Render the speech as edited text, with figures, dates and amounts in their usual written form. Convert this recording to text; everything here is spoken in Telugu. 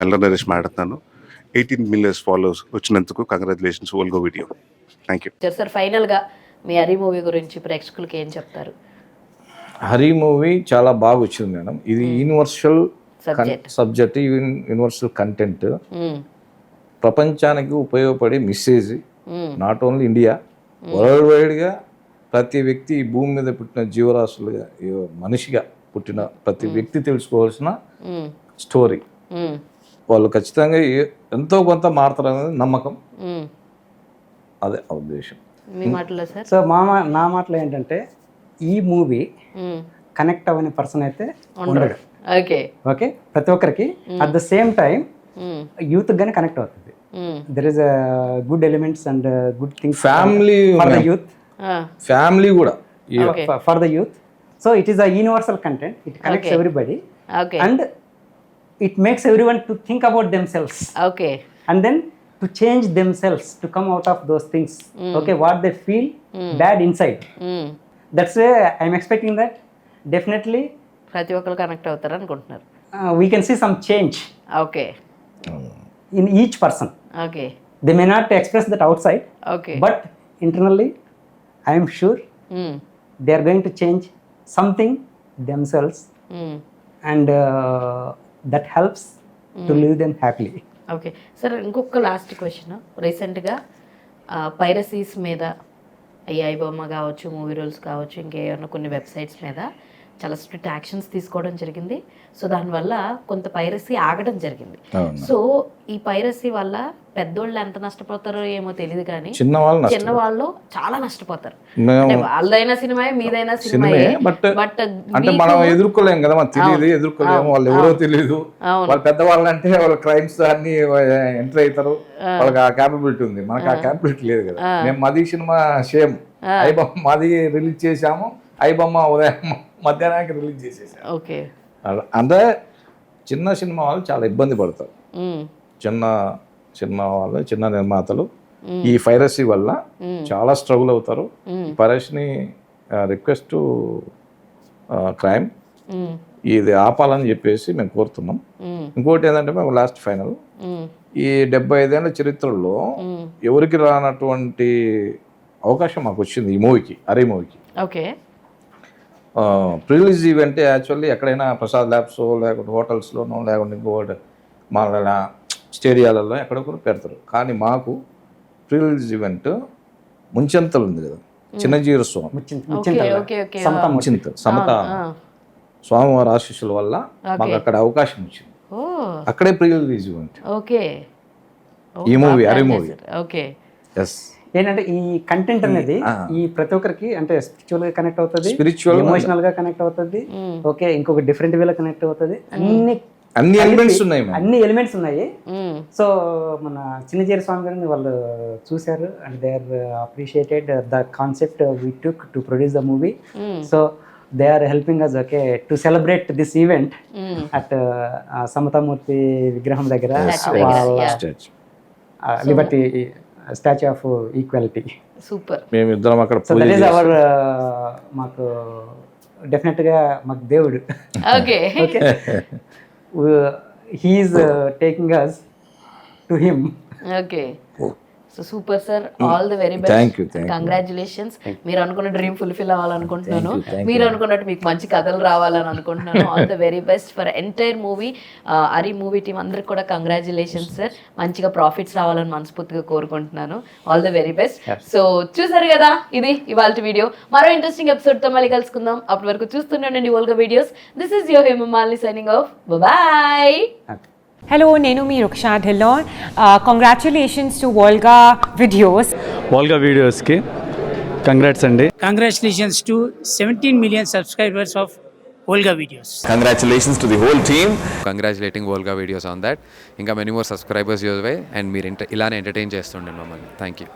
ఎల్ల నరేష్ మాట్లాడుతున్నాను. 18 మిలియన్స్ ఫాలోవర్స్ వచ్చినందుకు congratulations Volga video. Thank you sir. ఫైనల్గా మీ హరి మూవీ గురించి ప్రేక్షకులకి ఏం చెప్తారు? హరి మూవీ చాలా బాగా వచ్చింది మేడం. ఇది యూనివర్సల్ సబ్జెక్ట్, యూనివర్సల్ కంటెంట్, ప్రపంచానికి ఉపయోగపడే message. Not only India, world వైడ్గా ప్రతి వ్యక్తి ఈ భూమి మీద పుట్టిన జీవరాశులుగా మనిషిగా పుట్టిన ప్రతి వ్యక్తి తెలుసుకోవాల్సిన స్టోరీ. వాళ్ళు ఖచ్చితంగా ఎంతో కొంత మారుతారనేది నమ్మకం. అదే ఉద్దేశం. మీ మాటలో సార్? సో నా మాటలో ఏంటంటే, ఈ మూవీ కనెక్ట్ అవ్వని పర్సన్ అయితే ఉండడు. ఓకే, ప్రతి ఒక్కరికి at the same time youth గానే కనెక్ట్ అవుతుంది. There is good elements and good things family for the youth, family కూడా for the youth. So it is a universal content. It connects everybody and it makes everyone to think about themselves, and then to change themselves, to come out of those things, what they feel bad inside. That's why I'm expecting that definitely ప్రతి ఒక్కరు కనెక్ట్ అవుతారు అనుకుంటున్నారు. We can see some change in each person. They may not express that outside, but internally I am sure they are going to change something themselves, and that helps to live them happily. Sir, ఇంకొక లాస్ట్ క్వశ్చన్. రీసెంట్గా పైరసీస్ మీద ఈ ఐబొమ్మ కావచ్చు, మూవీ రూల్స్ కావచ్చు, ఇంకేమైనా కొన్ని వెబ్సైట్స్ మీద చాలా స్ట్రిక్ట్ యాక్షన్స్ తీసుకోవడం జరిగింది. సో దానివల్ల కొంత పైరసీ ఆగడం జరిగింది. సో ఈ పైరసీ వల్ల పెద్దోళ్ళు ఎంత నష్టపోతారో ఏమో తెలియదు, కానీ చిన్న వాళ్ళు చాలా నష్టపోతారు. వాళ్ళదైనా సినిమా, మీదైనా సినిమా, బట్ అంటే మనం ఎదుర్కోలేం కదా, మనకు తెలియదు, ఎదుర్కోలేము. వాళ్ళు ఎవరో తెలియదు. వాళ్ళు పెద్దవాళ్ళు అంటే వాళ్ళ క్రైమ్స్ అన్ని ఎంటర్ అవుతారు, వాళ్ళకి ఆ క్యాపబిలిటీ ఉంది. మనకు ఆ క్యాపబిలిటీ లేదు కదా. మేము మాది సినిమా సేమ్ ఐబొమ్మ మాది రిలీజ్ చేసాము. ఐబొమ్మ ఉదయం మధ్యాహ్నానికి రిలీజ్ చేసేసాము. అంటే చిన్న సినిమా వాళ్ళు చాలా ఇబ్బంది పడతారు. చిన్న సినిమా వాళ్ళు, చిన్న నిర్మాతలు ఈ పైరసీ వల్ల చాలా స్ట్రగుల్ అవుతారు. పైరసీని రిక్వెస్ట్ క్రైమ్ ఇది ఆపాలని చెప్పేసి మేము కోరుతున్నాం. ఇంకోటి ఏంటంటే, మేము లాస్ట్ ఫైనల్ ఈ 75 ఏళ్ళ చరిత్రలో ఎవరికి రానటువంటి అవకాశం మాకు వచ్చింది ఈ మూవీకి, హరి మూవీకి. ప్రిలీజ్ ఈవెంట్ యాక్చువల్లీ ఎక్కడైనా ప్రసాద్ ల్యాబ్స్ లేకుంటే హోటల్స్లోనో లేకుంటే ఇంకోటి మన స్టేడియాలలో ఎక్కడొకరు పెడతారు. కానీ మాకు ప్రిలీజ్ ఈవెంట్ ముంచెంతలు ఉంది కదా, చిన్నజీర స్వామి సమత స్వామివారి ఆశీస్సుల వల్ల మాకు అక్కడ అవకాశం వచ్చింది. అక్కడే ప్రిలీజ్ ఈవెంట్ ఈ మూవీ, హరి మూవీ. ఎస్, ఏంటంటే ఈ కంటెంట్ అనేది ఈ ప్రతి ఒక్కరికి అంటే స్పిరిచువల్ గా కనెక్ట్ అవుతుంది, ఎమోషనల్ గా కనెక్ట్ అవుతుంది. ఇంకొక డిఫరెంట్ వేలో కనెక్ట్ అవుతుంది. అన్ని ఎలిమెంట్స్ ఉన్నాయి. సో మన చిన్నజీర స్వామి గారిని వాళ్ళు చూశారు and they are appreciated the concept we took to produce the movie. So they are helping us to celebrate this event at Samathamurthy విగ్రహం దగ్గర, liberty statue of equality. Super. మేమిద్దరం అక్కడ. సో దట్ ఈస్ అవర్ మాకు డెఫినెట్ గా మాకు దేవుడు. he is taking us to him. So super sir, all the very best, congratulations. మీరు అనుకున్న డ్రీమ్ ఫుల్ఫిల్ అవ్వాలనుకుంటున్నాను, మీరు అనుకున్నట్టు మీకు మంచి కథలు రావాలని అనుకుంటున్నాను. All the very best for entire movie. Hari movie team అందరికి కూడా కంగ్రాచులేషన్స్ సార్. మంచిగా ప్రాఫిట్స్ రావాలని మనస్ఫూర్తిగా కోరుకుంటున్నాను. All the very best. So చూసారు కదా, ఇది ఇవాళ వీడియో. మరో ఇంట్రెస్టింగ్ ఎపిసోడ్ తో మళ్ళీ కలుసుకుందాం. అప్పటి వరకు చూస్తుండండి Volga videos. This is your Hemamalini signing off. Bye. Hello, Nenu me Ruksha Dhillon. Congratulations to Volga Videos. Volga Videos ki congrats andi. Congratulations to 17 million subscribers of Volga Videos. Congratulations to the whole team. Congratulating Volga Videos on that. Inga many more subscribers your way and meer ilane entertain chestunde mammalni. Thank you.